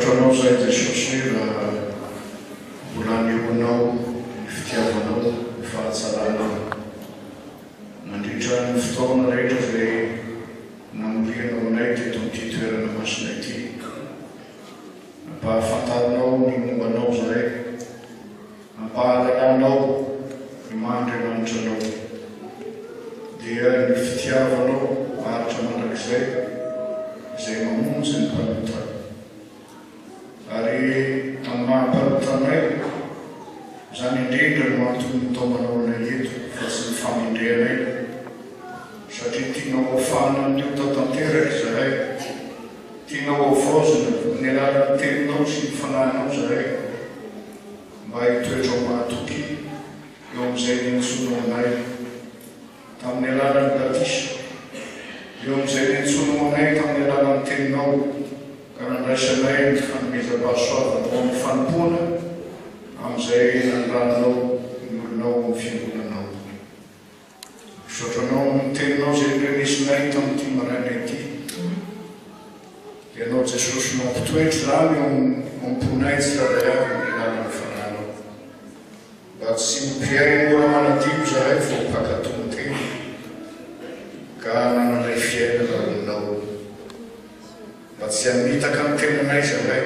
Misaotranao zay Jesosy raha volaneonao ny fitiavanao, ny fahatsaranao. Nandritra ny fotoana rehetra izay namorianao anay teto amin'ity toerana masina ity. Ampahafantarinao ny mombanao izay, ampahalalanao ny Mahandriamanitra anao. Dia ny fitiavanao maharitra mandrakizay izay mamonjy ny mpanota. Ary amin'ny mahampanotanay, izany indrindra no antony nitaomanao anay eto fa tsy ny famindreanay. Satria tianao afahana an'io tanteraka izahay, tianao avaozina ny alalan'ny teninao sy ny fanahinao izahay, mba hitoetrao mahatoky eo amin'izay niantsonao anay tamin'ny alalan'ny batisa, eo amin'izay niantsonao anay tamin'ny alalan'ny teninao, ka nandraisanay ny fanomezam-pahasoavana ao amin'ny fanompoana amin'izay nandranonao ny olonao amin'ny fiangonanao. Misaotranao amin'ny teninao izay nirenisinay tamin'ity maraina ity. Ianao Jesosy mampitoetra izany eo amponay tsirairay avy ny alalan'ny fanahinao. Mba tsy mpiay mora manadio izahay vao mpakatony tena, ka nanandray fiainana aminao. Mba tsy hamitaka ny tenanay izahay,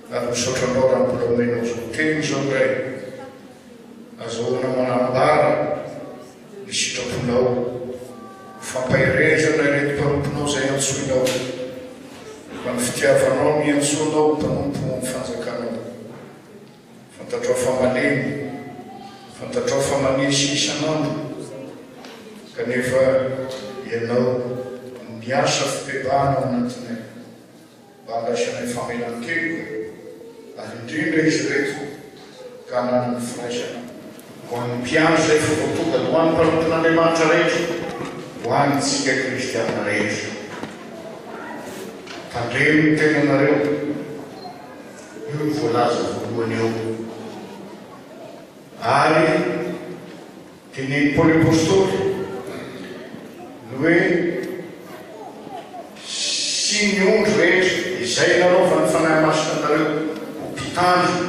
ary misaotranao raha mbola omenao izao teny izao indray, azahoana manambara ny sitraponao, fampairezana ireto mpanomponao izay antsoinao, fa ny fitiavanao miantsonao mpanompo amin'ny fanjakanao. Fantatrao fa malemy, fantatrao fa manisy isanandro, kanefa ianao miasa fipebahana ao anatinay, mba handraisanay famelan-kely, ary indrindra izy reto ka hananany firaisana ho an'ny mpiandro izay fovoatokana, ho an'ny mpanompon'Andriamanitra rehetra, ho antsika kristiana rehetra. Tandremo ny tenanareo, io ny voalaza voalohany eo. Ary teneny Paoly apôstôly ny hoe sy ny ondro rehetra izay nanaova ny fanahy masinanareo ho mpitandro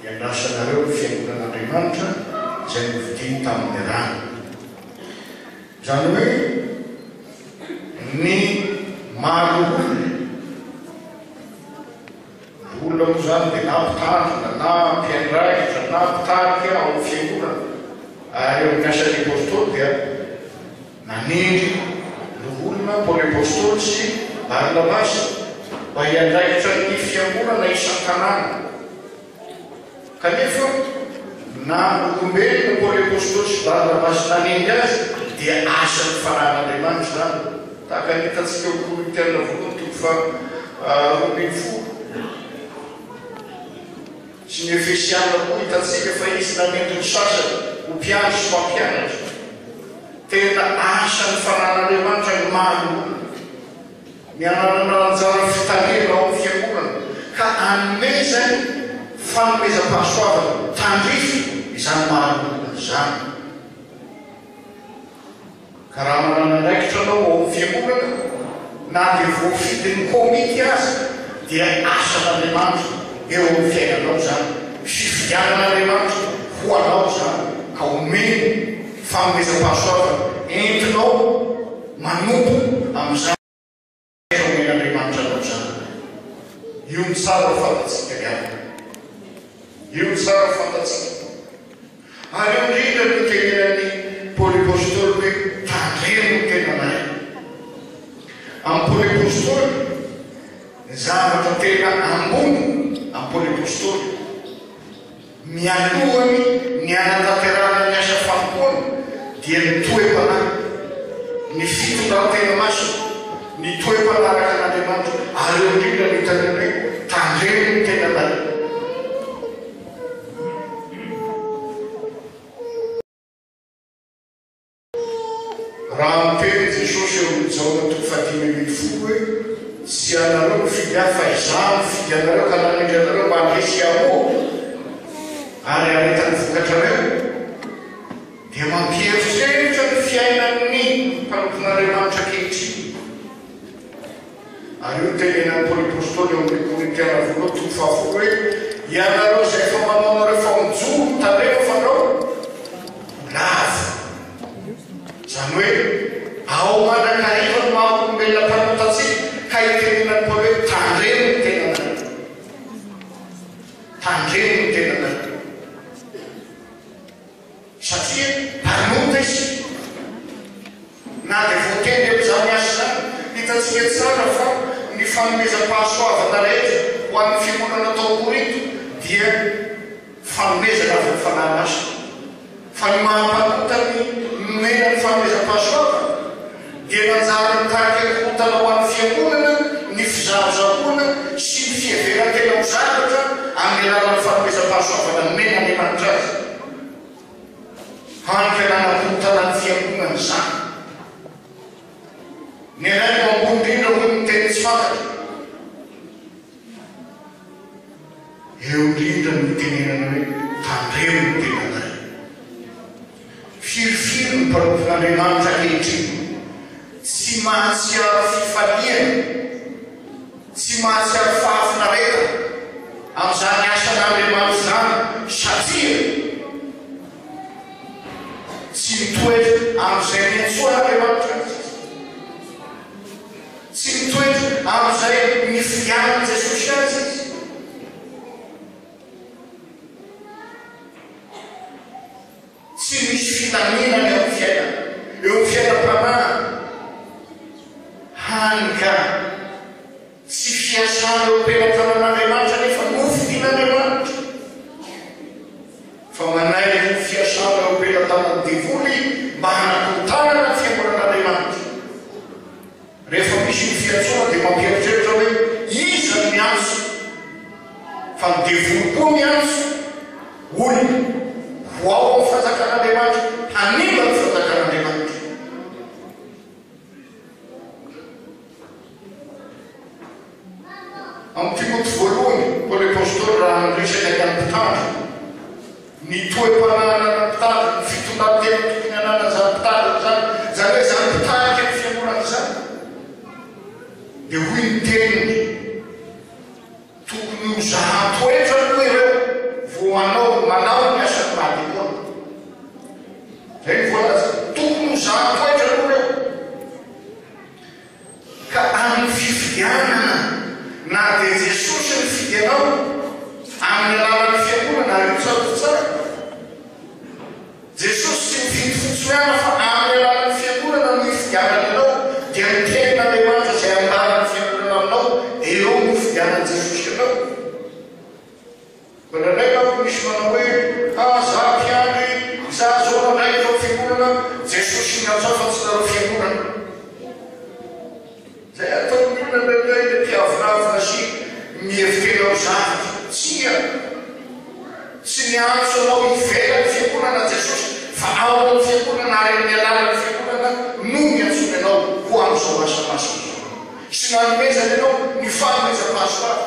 iandrasanareo ny fiangonan'Andriamanitra izay novidiny tamin'ny rano. Izany hoe ny mahalolona olona moa izany dia na mpitandrina na mpiandraikitra na mpitarika ao amin'ny fiangonana. Ary eo amin'ny asan'ny apôstôly dia nanindry ny olona Paoly apôstôly sy Barnabasy mba hiandraikitra ny fiangonana isan-tanàna. Kanefa na olombelona Paoly apôstôly sy Barnabasy nanindry azy dia asan'ny fanahin'Andriamanitra izany. Tahaka ny hitantsika ao Korintiana voalohany toko faha-12. Sy ny Efesiana koa hitantsika fa izy nanindry ny sasany ho mpiandro sy mampianatra. Tena asan'ny fanahin'Andriamanitra ny mahalolona, ny ananana anjara fitaliana ao amin'ny fiangonana, ka hanomezany fanomezam-pahasoavana tandrify izany mahalolona izany. Ka raha manana andraikitra anao ao amin'ny fiangonana, na dia voafidin'ny komity azy, dia asan'Andriamanitra eo amin'ny fiainanao izany, fifidianan'Andriamanitra ho anao izany, ka omeny fanomezam-pahasoavana entinao manompo amin'izany omen'Andriamanitra anao izany. Io ny tsara fantatsika ihany, io ny tsara fantatsika. Ary eo indrindra no tenenan'ny Paoly apôstôly hoe tandremo ny tenanay. Amin'ny Paoly apôstôly ny zavatra tena ambony amin'ny Paoly apôstôly, mialohany ny anatanterahana ny asa fanompoana dia ny toe-panahy, ny fitondran-tena masina, ny toe-panahy araka an'Andriamanitra. Ary eo indrindra ny tanena hoe tandremo ny tenanay. Raha miteny Jesosy eo amin'ny Jaona toko faha-5:10 hoe tsy anareo mifidy ahy fa izaho mifidy anareo ka nanindry anareo mba handresy amoa ary haretany vokatrareo, dia mampiheritreritra ny fiainan'ny mpanompon'Andriamanitra ankehitriny. Ary Ary io tenenan'ny polypôstôly eo amin'ny korintiana voaloha toko fahafolo hoe ianareo zay efa manao anareo famonjolo tandrena fanao lava. Zany hoe ao manakariva no mahaolombelona mpanotatsika ka itenenan'ny paoly hoe tandreno ny tenanareo. Tandreno ny tenanareo. Satria panota izy. Na dia voateny amin'izany asa zany hitantsika tsara fa ny fanomezam-pahasoavana rehetra ho an'ny fiangonana tao Korinto dia fanomezana avy amin'ny fanahy masina. Fa ny mahampanota ny nomena ny fanomezam-pahasoavana dia nanjary nitarika ny korontana ho an'ny fiangonana ny fizahazahoana sy ny fiheverantena ho zavatra amin'ny alalan'ny fanomezam-pahasoavana nomena ny Amanitra azy. Hankalana korontana ny fiangonana zany. Ny anay no ambony indrindra hoy ny teny tsy fantatra. Eo indrindra no tenenana hoe tandremo ny tenanareo. Firy ny mpanompon'Andriamanitra ankehitriny. Tsy mahatsiaro fifaliana, tsy mahatsiaro fahafinareta amin'izany asan'Andriamanitra zany satria tsy mitoetra amin'izay niantsoan'Andriamanitra azy. Tsy mitoetra amin'izay nifidianan'i Jesosy azy izy. Tsy misy filaminana eo amin'ny fiainana, eo amin'ny fiainam-panahy. Hany ka tsy fiasana eo am-penatranan'Andriamanitra nefa nofidian'Andriamanitra. Fa manay no fiasana eo am-penatranan'ny devoly mba hanakontana ny fiangonan'Andriamanitra. Rehefa misy ny fiantsoana dia mampieritreritra hoe iza no miantso. Fa ny devoly koa miantso olona ho ao amin'ny fanjakan'Andriamanitra, hanimba ny fanjakan'Andriamanitra. Amin'ny Timoty voalohany, Paoly apôstôly raha nandresaka ny mpitandro, ny toe-panahana ny mpitandro, ny fitondran-tena tokony anana zany mpitandro zany, zany hoe zany mpitarika ny fiangonana zany. Dia hoy ny teniny tokony ho zahan-toetra no ireo vao manao ny asany madikona. Zay ny voalaza, tokony ho zahan-toetra no ireo. Ka amin'ny fifidianana na dia Jesosy ny fidianao amin'ny alalan'ny fiangonana ary tsara. Jesosy tsy mividy fotsiny fa amin'ny alalan'ny fiangonana no hifidianana ianao dia ny tenin'Andriamanitra zay andalan'ny fiangonana aminao eo no fidianan'i Jesosy ianao. Ndraindray manko misy manao hoe za mpiandry za zao nandray tao fiangonana Jesosy miantso fa tsy nareo fiangonana. Zay ataon'ny olona ndraindray dia mpiavinavina sy mihevitena ao zavatra. Tsy niantso anao ivelan'ny fiangonana Jesosy fa ao amin'ny fiangonana ary amin'ny alalan'ny fiangonana no miantsona ianao ho amin'izao asa masina. Sy nanomezana ianao ny fanomezam-pahasoavana.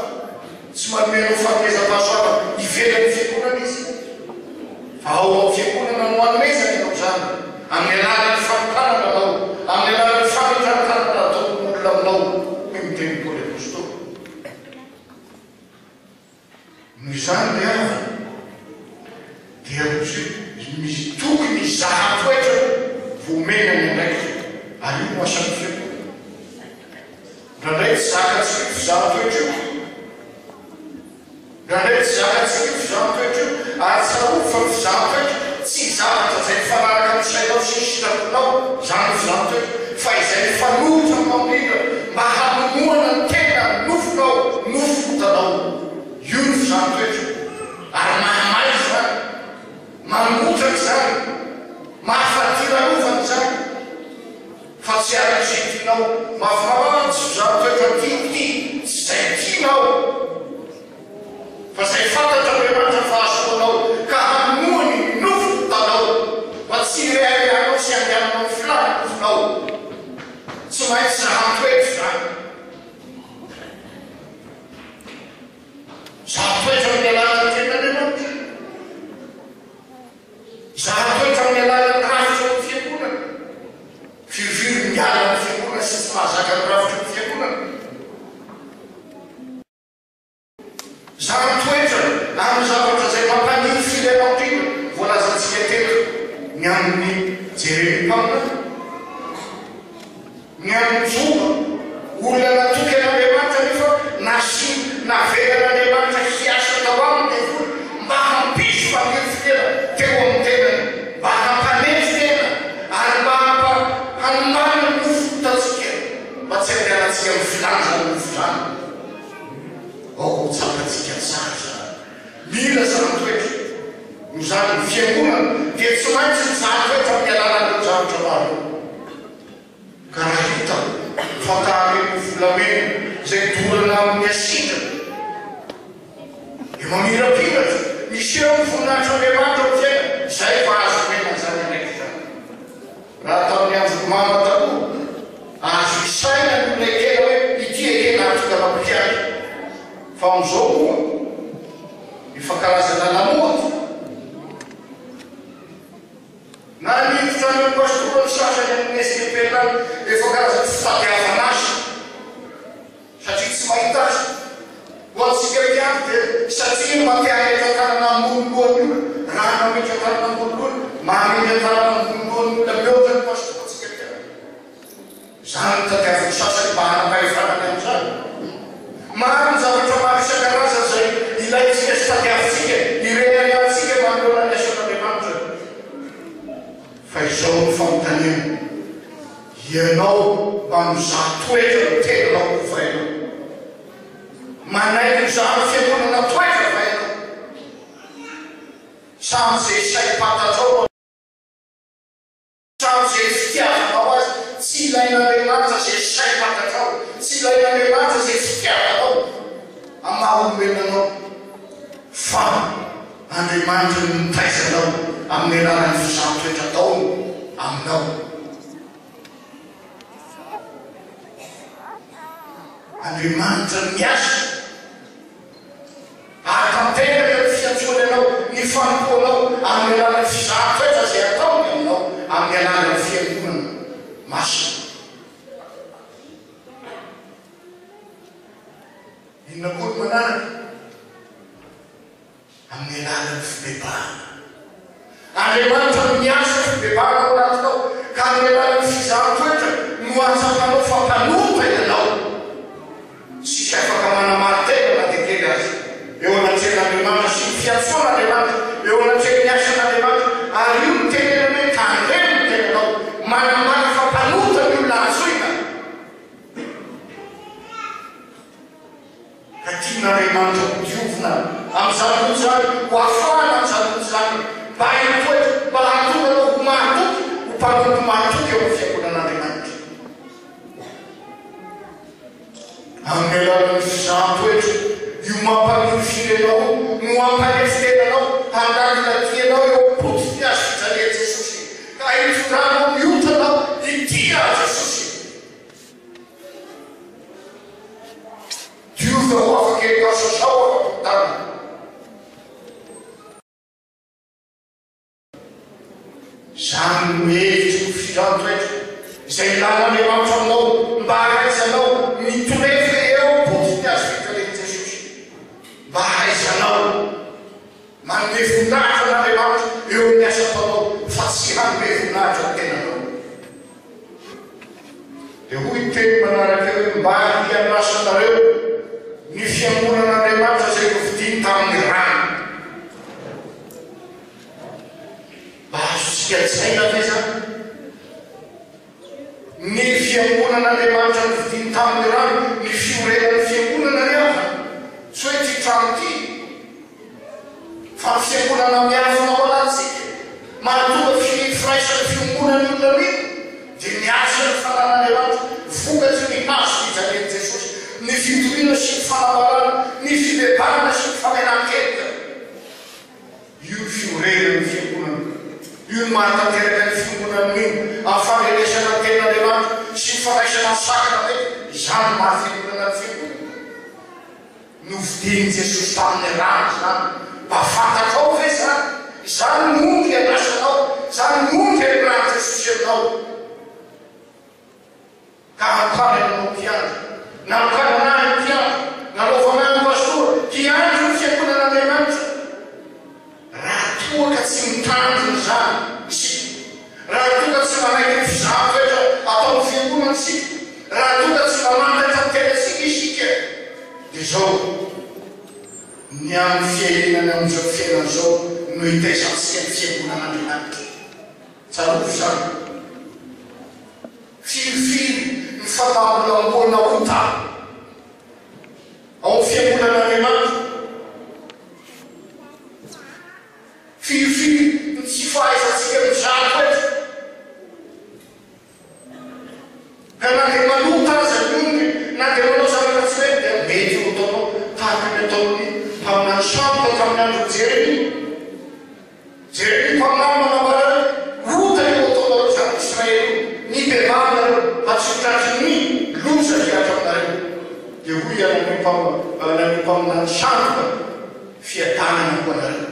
Tsy manomenao fanomezam-pahasoavana ivelan'ny fiangonana izy. Fa ao amin'ny fiangonana no hanomezana ianao zany. Amin'ny alalan'ny fampitanana anao, amin'ny alalan'ny famitrantanana ataon'ny olona aminao hoe miteny Paoly apôstôly. Noho izany le avana dia misy tokony zahan-toetra voamena ny andraikitra ary io no asan'ny fiangonana. Ndraindray tsy zakatsika fizahan-toetra io. Ndraindray tsy zakatsika fizahan-toetra io ary tsaroa fa fizahan-toetra tsy zavatra izay mifanaraka amin'ny sainao sy ny sitraponao zany fizahan-toetra fa izay mifanohitra mamindra mba hamonoana ny tena nofonao nofotanao. Io ny fizahan-toetra ary mahamay zany, mangotraka zany, mahafatiranofana zany. Fa tsy arak'izay tianao mahafarantsy fizahan-toetra tiaty tsy izay tianao. Fa izay fantatra Andriamanitra fa azoanao ka hamonoany nofontanao fa tsy reharehanao sy andehananao ny filany nofonao. Tsy maintsy zahan-toetra zany. Zahan-toetra amin'ny alalan'ny tenan'Andriamanitra. Zahan-toetra amin'ny alalan'ny rafitra ny fiangonana. Firy miala ny fiangonana sy tsy mahazaka ny rafitra ny fiangonana. ny amin'ny jerem-pamina ny amin'ny joba olona natoky an'Andriamanitra nefa nasiny navelan'Andriamanitra hiasa tao aminy dia vola mba hampisy fanefitena teo amin'ny tenany mba hampanefy tena ary mba hanomana ny fotatsika mba tsy handehanantsika amin'ny filanja ny mofozany tsakatsika tsara mila zany toetra no zany ny fiangonana dia tsy maintsy ny zany toetra amin'ny alalan'ireo zavatra maro ka raha hita fantahan'ireo volamena zay dorana amin'ny asidra dia mamirapiratra misy eo ny voninahitran'Andriamanitra ao fiaina izay fa azo mena zany anaiky zany raha tamin'ny andro mama taloha azo isaina ny olona ekena hoe ity ekena atokanampiady fa amin'izao koa efa karazana lamody na niditra ny pastora ny sasany amin'ny SDPL efa karazana fitadiavana azy satria tsy mahita azy ho antsika mpiady dia satria mampiametratanana ambonilohany raha mametratanana ambonilohany mametratanana ambonilohany olona meo zany pastora atsika mpiady zany tadiavany sasany mba hanampahefanany amin'izany maro ny zavatra maro isan-karazany zay ilaitsika sy tadiavintsika ireny antsika manoloana ny asan'Andriamanitra fa izao ny fanontaniana ianao mba mizaha toetra ny tenanao ho vainao manaiky mizaha fiangonana toetra vainao samy zay saim-patatrao samy zay fitiavanao azy tsy ilain'Andriamanitra zay saim-patatrao tsy ilain'Andriamanitra zay fitiavanao amaha-olomenanao fa Andriamanitra no mitaizanao amin'ny alalan'ny fizaha toetra taony aminao Andriamanitra miasa akamtenaka ny fiantsoany anao ny fanompoanao amin'ny alalan'ny fizaha toetra zay ataony aminao amin'ny alalan'ny fiangonana masina inona koa ny manaraka amin'ny alalan'ny fibebahana Andriamanitra miasa fibebahana ao anatinao ka amin'ny alalan'ny fizaha toetra no atsapanao fampanota ianao sisy afaka manamarintena na dia kely azy eo anatrehan'Andriamanitra sy ny fiantsoan'Andriamanitra eo anatrehany ny asan'Andriamanitra ary io ny tenenana hoe tandremo ny tenanao manamana fampanota ny olona azoina ka tian'Andriamanitra ho diovina amin'izany olo zany ho afahana amin'izany olo zany mba haitoetra mba hatonganao ho mahatoky ho mpanoto mahatoky eo amin'ny fiangonan'Andriamanitra amin'ny alalan'ny fizaha toetra io mampanifirenao no ampanefitenanao handalilatianao eo potiky azy fijalian'i Jesosy ka hitondrano miotanao itia Jesosy diova ho afaka ekasazao afapotana zany no hevitry ny fizaha toetra izay ilan'Andriamanitra aminao mba hahaizanao mitorefy eo potiky azy fijalian'i Jesosy mba hahaizanao manome voninahitra n'Andriamanitra eo amin'ny asa ataonao fa tsy hanome voninahitra ny tenanao dia hoy teny manaraka hoe mba hianasanareo ny fiangonan'Andriamanitra zay novidiny tamin'ny rano mba azontsika tsaina ve zany ny fiangonan'Andriamanitra novidiny tamin'ny rano ny fiorenan'ny fiangonana ny hafa tsy hoe ty trano ty fa ny fiangonana miafina ao anatsika mahatonga firaisan'ny fiangonany olona rino dia miasa ny fanan'Andriamanitra vokatry ny hazo fijalian'i Jesosy ny fitoriana sy ny fanamarana ny fibebahana sy ny famenan-kelika io ny fiorenan'ny fiangonana io ny mahatanteraka ny fiangonana io amin'ny faneresana ny tenan'Andriamanitra sy ny fanaisana ny sakana mety izany mahafiangonana ny fiangonana novidiny Jesosy tamin'ny rano zany mba fantatrao ve zany zany mondy anasanao zany mondy amin'n'andro Jesosy aminao ka hampana ianao mpiandro na mpananahy mpiandro nanaovanahy ny pastora mpiandro ny fiangonan'Andriamanitra raha toa ka tsy mitandrony zany isika raha tonga tsy manaiky fizavo etra atao fiangonana antsika, raha tonga tsy mamantatra tena antsika isika dia zao ny amin'ny fiainana amin'izao fiainana zao no hitaisantsika ny fiangonan'Andriamanitra. Tsaroako zany filifily ny fanambolambolana ota ao fiangonan'Andriamanitra, filifily ny tsy fahaizantsika mizako etra ka na dia manota aza nyongy na dia manao zavatra tsy mety dia mety ho ataonao tahaka ny ataony mpaminany sambo tao tamin'ny andro Jeremia. Jeremia mpaminany manambara rota io ataonareo zany Israely ny bevanareo matsotratry ny loza hiatra aminareo dia hoy ianany mpaminany sambo fiadanana ko anareo.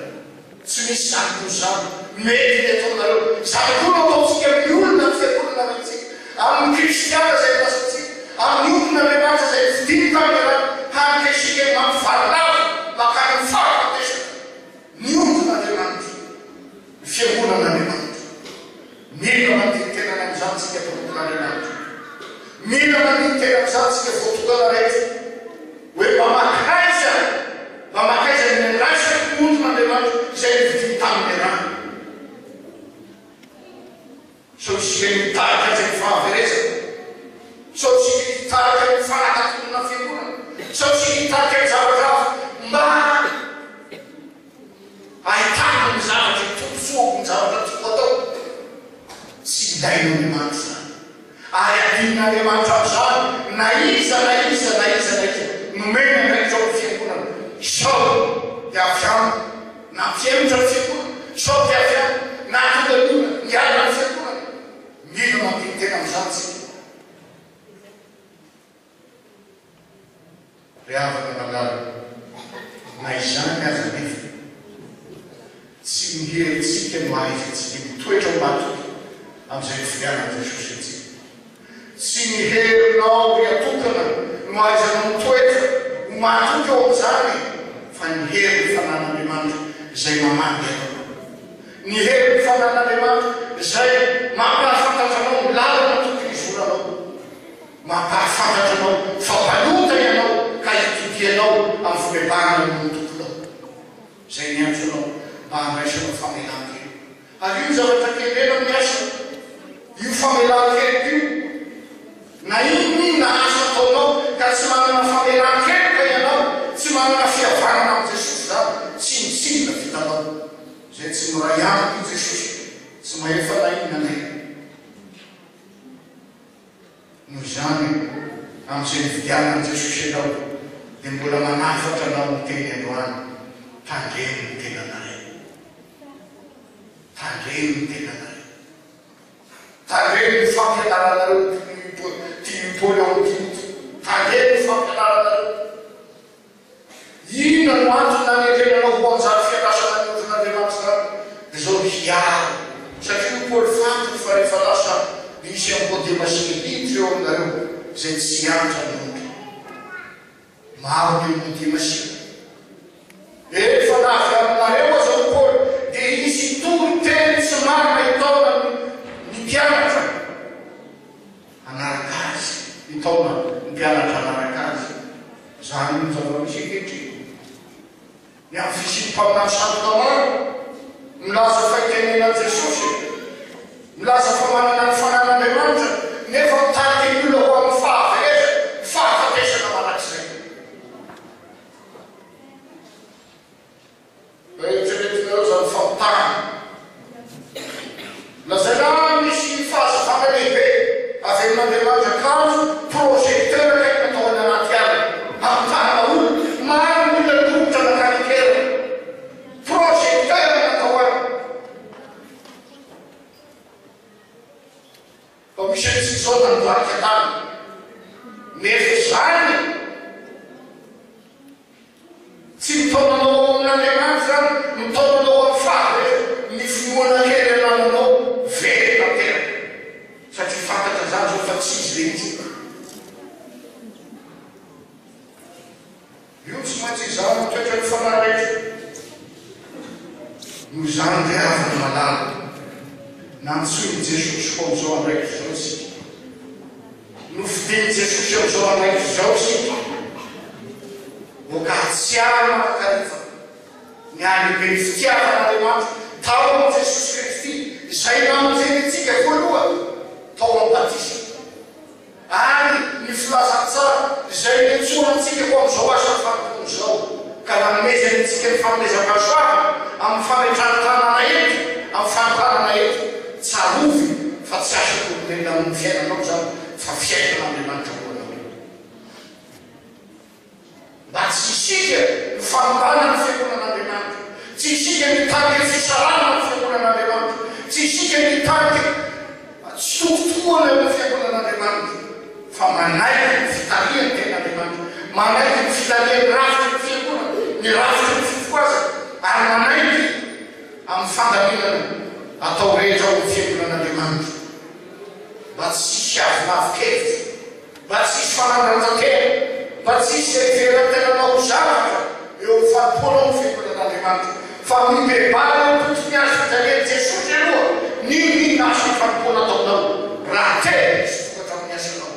Tsy misy zany ko zany mety ny ataonareo zany koa no ataontsika amin'ny olona ny fiangonana mihitsika amin'ny kristiana zay lasantsika amin'ny olon'Andriamanitra zay vidiny tamin'ny raha hankesika mampivalilava makany ny fahafatesana ny olon'Andriamanitra ny fiangonan'Andriamanitra. Mila mandidy tena amin'izany tsika tompon'Andriamanitra, mila mandidy tena amin'izany tsika voatokana rehetra hoe mamakaiza ny raisaka olon'Andriamanitra zay vidiny tamin'ny raha. So tsika mitarika zay fahaverezana, so tsika mitarika ny fanakatonana fiangonana, so tsika mitarika ny zavatra mba ahitana ny zavatra tomposoako ny zavatra toko atao. Tsy hidain'Andriamanitra zany ary adin'Andriamanitra amin'izany na iza nomena ndraiky zao fiangonana sao dia avy any na fiainotra ny fiangonana, sao dia avy any na todalona miala ny fiangonana. Mila mandidy tena amin'izany tsika. Ry havana malala na izany aza nefa tsy miherytsika no aizantsika mitoetra matoky amin'izay filianan'i Jesosy antsika. Tsy miherinao ry atokana no aizanao mitoetra ho matoky ao amin'izany fa ny hery ny fanan'Andriamanitra izay mamandy anao, ny hery ny fanan'Andriamanitra izay mampahafantatranao ny lalana tokony izoranao, mampahafantatranao fa balota ianao ka hitodianao amin'ny fibebahana ny tokonao. Zay niantso anao mba handraisanao famelan-kely. Ary io zavatra kelena miasa, io famelan-kely io na iny na asa ataonao ka tsy manana famelan-kely ka ianao, tsy manana fihavanana amin'ny Jesosy zany, tsy mitsina vitanao. Zay tsy moray amiko i Jesosy, tsy maefa na inona na ina. Noho izany amin'izay nividianan'i Jesosy ianao dia mbola manafatra anao ny teny androany, tandremo ny tenanareo, tandremo ny tenanareo, tandremo ny fampianaranareo timpolo ao Timothy, tandremo ny fampianaranareo. Inona no antony nanetrenanao ho amin'izany fiandrasana ny olon'Andriamanitra dia zao hiaro, satria Paoly fantany fa rehefa lasa misy Nicodemasy militra eo aminareo zay tsy antra ny ondry. Maro ny Nicodemasy rehefa navy aminareo aza Paoly dia isy tory teny tsy maro mahitaona ny mpianatra anaraka azy, hitaona ny mpianatra anaraka azy. Zany no zava-misy ankehitriny. Ny amin'ny fisiny mpaminany sandoka maro milaza faitenenan'i Jesosy, milaza fa manana ny fanan'Andriamanitra nefa mitariky ny olona ho amin'ny fahafatesana manak'izay. Eritreretinareo zany fampitana lazana misy fahazavana lehibe avy amin'Andriamanitra kanjo projecteur kaiky natao any anaty ala hampitana olo maro ny olona tongotra nakarikera projecteur natao any. Fa misy antsika zao da nivarika tany nefa zany tsy mitaonanao amin'Andriamanitra zany, mitaonanao amin'ny fahaverezana, ny finoana kely anananao verina tena, satria fantatra zany zao fa tsy izy mihitsy. Io tsy maintsy izany toetra ny fanahy rehetra. Noho izany dia havana malala nantsony jesosy ho am'izao andraiky zao sika nofidiny jesosy am'izao andraiky zao sika vokatsiary makakarifa niany be ny fitiavan'andriamanitra tao am' jesosy kristy izay namonjenitsika voaloha tao am' batisa ary ny filazantsara izay netsoantsika ho am'izao asa fampiton zao ka nanomezanitsika ny fanomezam-pahasoavana amin'ny fametranotanana ety amin'ny fanotanana ety tsarovy fa tsy asa tolomena amin'ny fiainanao zany fa fiainan'andriamanitra koanao mba tsy isika ny fanontana ny fiangonan'andriamanitra tsy isika mitariky fisarana ny fiangonan'andriamanitra tsy isika mitariky sototoana amin'ny fiangonan'andriamanitra fa manaiky ny fitariany ten'andriamanitra manaiky ny fitariany rafitry ny fiangonana ny rafitry ny fitoaza ary manaiky amin'ny fandaminana atao rehetra ao ny fiangonan'andriamanitra mba tsisy avinavikevitra mba tsisy fanandratan-tena mba tsisy verantenanao zavatra eo amin'ny fampoanao ny fiangonan'andriamanitra fa mibebala ny totony azy fitariany jesosy aloha niny asa ny fampoana ataonao raha tena misy tokatra amin'ny asanao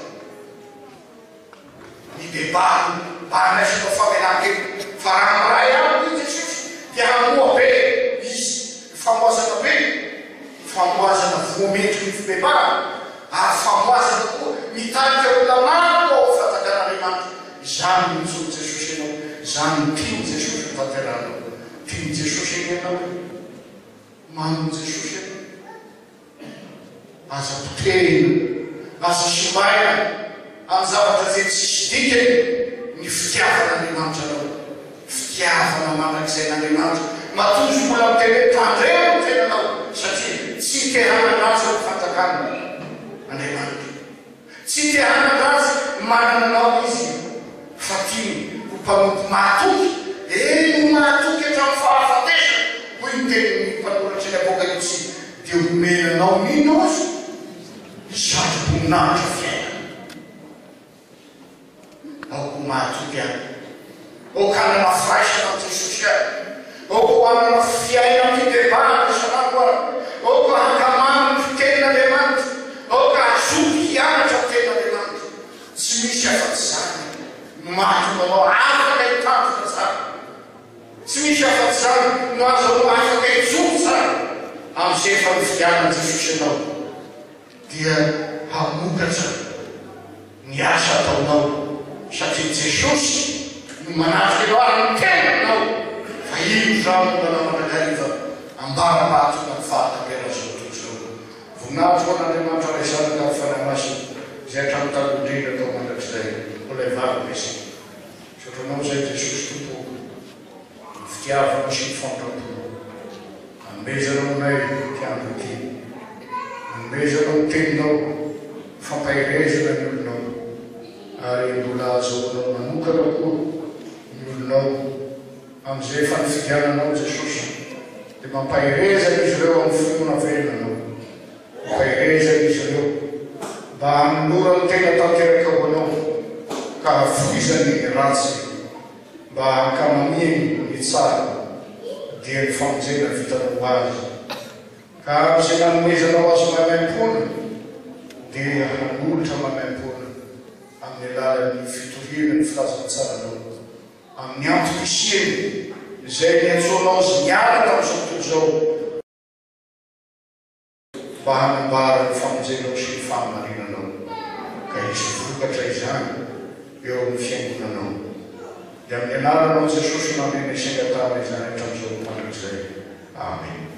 mibebala manasanao famelan-kely fa raha maray aminy jesosy dia hamoa be izy famoazana be famoazana voametry ny fibebala ary famoazana koa mitarika olona maro ao fatakan'andriamanitra izany mitsono jesosy ianao zany tiany jesosy nytanteranao tiany jesosy eny ianao manony jesosy ianao aza potehina aza somaina amin'ny zavatra zay tsisy dikany ny fitiavan'andriamanitra anao fitiavana manak'izay n'andriamanitra matozy mbola mitene tandreo ny tenanao satria tsy tehananazy ny fanjakana andriamanitra tsy tehananazy manananao izy fa tiany ho mpanompo mahatoky eny mahatoky hatramin'ny fahafatesana hoy ny tenyny mpanoratry ny apokalypsy dia homenanao nino azy sady voninahitra fiaina aoko mahatoky any aoko hanana firaisana am' jesosy any aoko hanana fiaina fidebana isan'andro any aoko hakamana ny fiten'andriamanitra aoko hazoky hianatra ny ten'andriamanitra tsy misy afa-tsy zany no mahatonganao afaka hitanjona tsara tsy misy afa-tsy zany no azonao afaka hizoky tsara am'izay efa nifidianany jesosy anao dia hamokatra ny asa ataonao satria jesosy no manafiky anao ary ny tenanao fa ino zao mombanao managariva ambara mahatonga ny fahatakera zao toy zao voninahitro an'andriamanitra raizany ka fanamaso zay hatramy talondrindra atao mandrak'izay olay vavy misy satranao zay jesosy tompoko ny fitiavanao sy ny fandrampona ambezanao nay tiandro ty ambezanao ny teninao fampahirezana ny olonao ary mbola azahoanao manokana koa ny olonao am'izay efa nifidiananao jesosy dia mampahirezana izy ireo amin'ny finoana velinanao mampahirezana izy ireo mba hanolora ny tena tanteraka ho anao ka hafoizany ratsy mba hakamaminy ny tsara dia ny famonjena vitanao azy ka am'izay nanomezanao azy mahamaim-pona dia hanolotra mahamaim-pona amin'ny alalan'ny fitoriana ny filazantsaranao amin'ny antom-pisiany izay niantsoanao azy niaraka am'izao tontolo zao mba hanambara ny famonjenao sy ny fahamarinanao ka isy vokatra izany eo amin'ny fiangonanao dia amin'ny alalanao jesosy namena isengatana izany hatramin'izao mandrak'izay amen.